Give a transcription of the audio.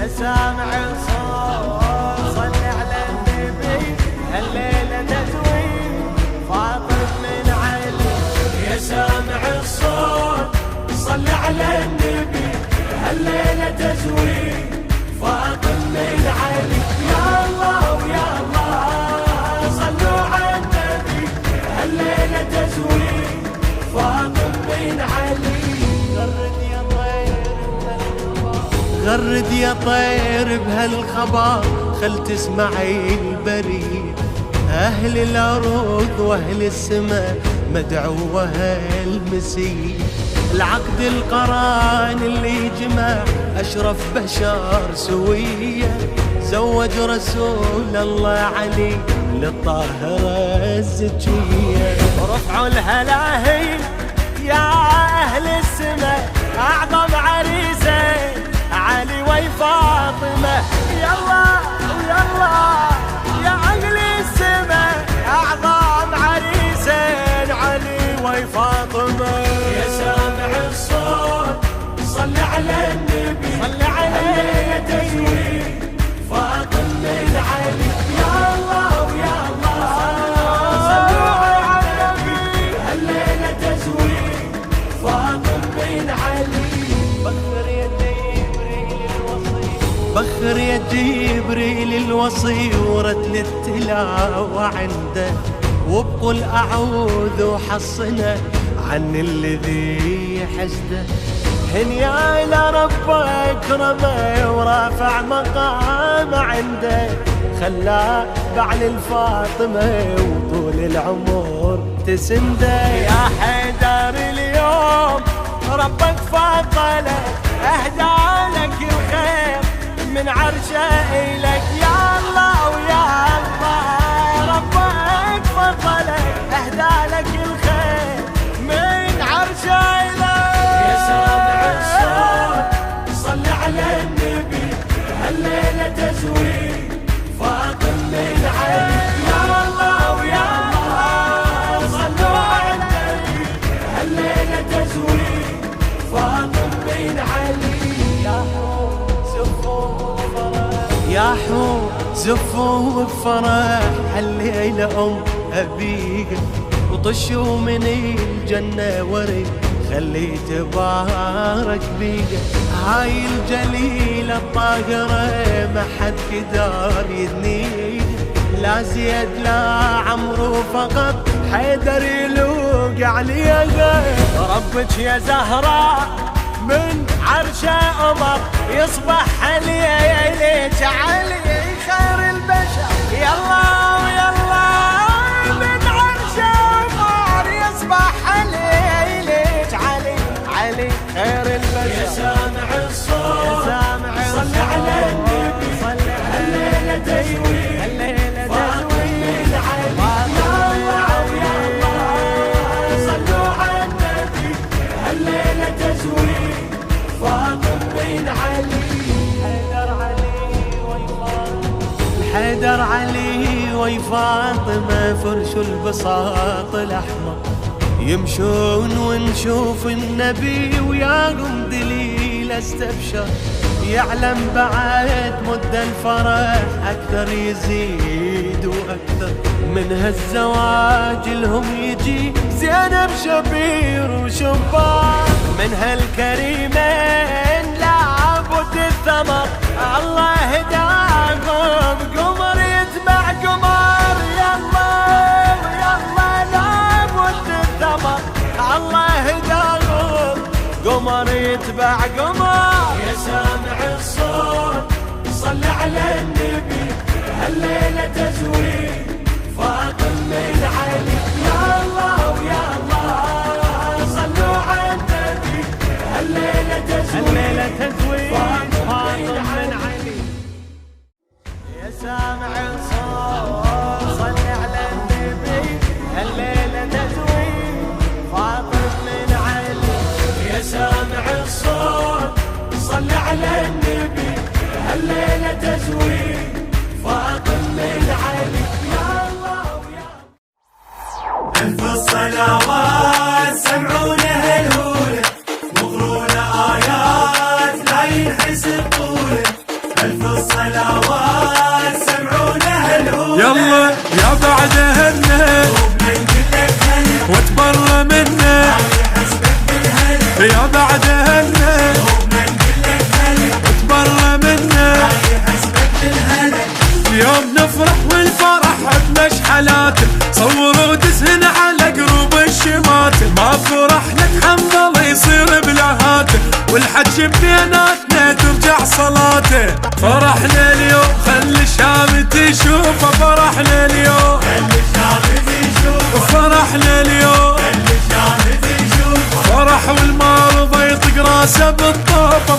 يا سامع الصوت صل على النبي هالليلة تزوي فاطم من علي. يا سامع الصوت صل على النبي هالليلة تزوي فاطم من علي. يا الله ويا الله صلوا على النبي هالليلة تزوي فاطم من علي. غرد يا طير بهالخبر خل تسمعي البريد. أهل الأرض وأهل السماء مدعوة المسيح. العقد القران اللي جمع أشرف بشر سوية زوج رسول الله علي للطاهرة الزكية. رفعوا الهلاهي يا أهل السماء أعظم عريسين علي وفاطمة. يلا ويلا يا أهل السماء أعظم عريسين علي وفاطمة. يا سامع الصوت صل على النبي صل عليه تزوي فاطم من علي. يا الله ويا الله صلوا على النبي هالليلة تزوي فاطم من علي. بخر يا جبريل الوصي ورد للتلاوة عنده وبقول أعوذ وحصنا عن الذي حسده. هنيا إلى ربك رمى ورافع مقام عنده خلاه بعل الفاطمة وطول العمر تسنده. يا حيدر اليوم ربك فضله أهدى لك الخير من عرشه إلك. يا الله ويا الله ربك فضلك أهدى لك الخير من عرشه إلك. يا سامع الصوت صل على النبي هالليلة تزوي فاطم من علي. يا الله ويا الله صلوا على النبي هالليلة تزوي فاطم من علي. يا حور زفوا بفرح هالليلة أم أبيك وطشوا من الجنة ورد خلي تبارك بيك. هاي الجليلة الطاهرة ما حد قدر يدنيك لا زيد لا عمرو فقط حيدر يلوق عليها. ربك يا زهراء من عرشه أمر يصبح عليك علي خير البشر. يلا ويلا من عرشه أمر يصبح عليك علي علي خير البشر. يا سامع الصوت صل على النبي هالليلة تزوي هالليلة تزوي من علي. يا الله صلوا على النبي هالليلة تزوي فاطم بن علي. حيدر علي وفاطمة فرش البساط الأحمر يمشون ونشوف النبي وياهم دليل استبشر. يعلم بعد مد الفرح أكثر يزيد وأكثر من هالزواج لهم يجي زينب شبير وشبار. من هالكريمين لابد الثمر الله هداهم قمر يتبع قمر. يلا يلا لابد الثمر الله هداهم قمر يتبع قمر. يا سامع الصوت صل على النبي هالليلة تزوي فاطم من علي. يا الله ويا الله صلوا على النبي هالليلة تزوي فاطم من علي. يا سامع الصوت صل على النبي هالليلة تزوي فاطم من علي. يا سامع الصوت صل على النبي هالليلة تزوي فاطم من علي. يا الله ويا ألف الصلوات سمعونا هالهولة مغرونة آيات لا ينحسب طوله. يجب بيناتنا ترجع صلاته. فرحنا اليوم خلي الشام تشوفه، فرحنا اليوم خلي الشام تشوفه، فرحنا اليوم خلي الشام تشوفه، فرح والمرضى يطق راسه بالطوفه.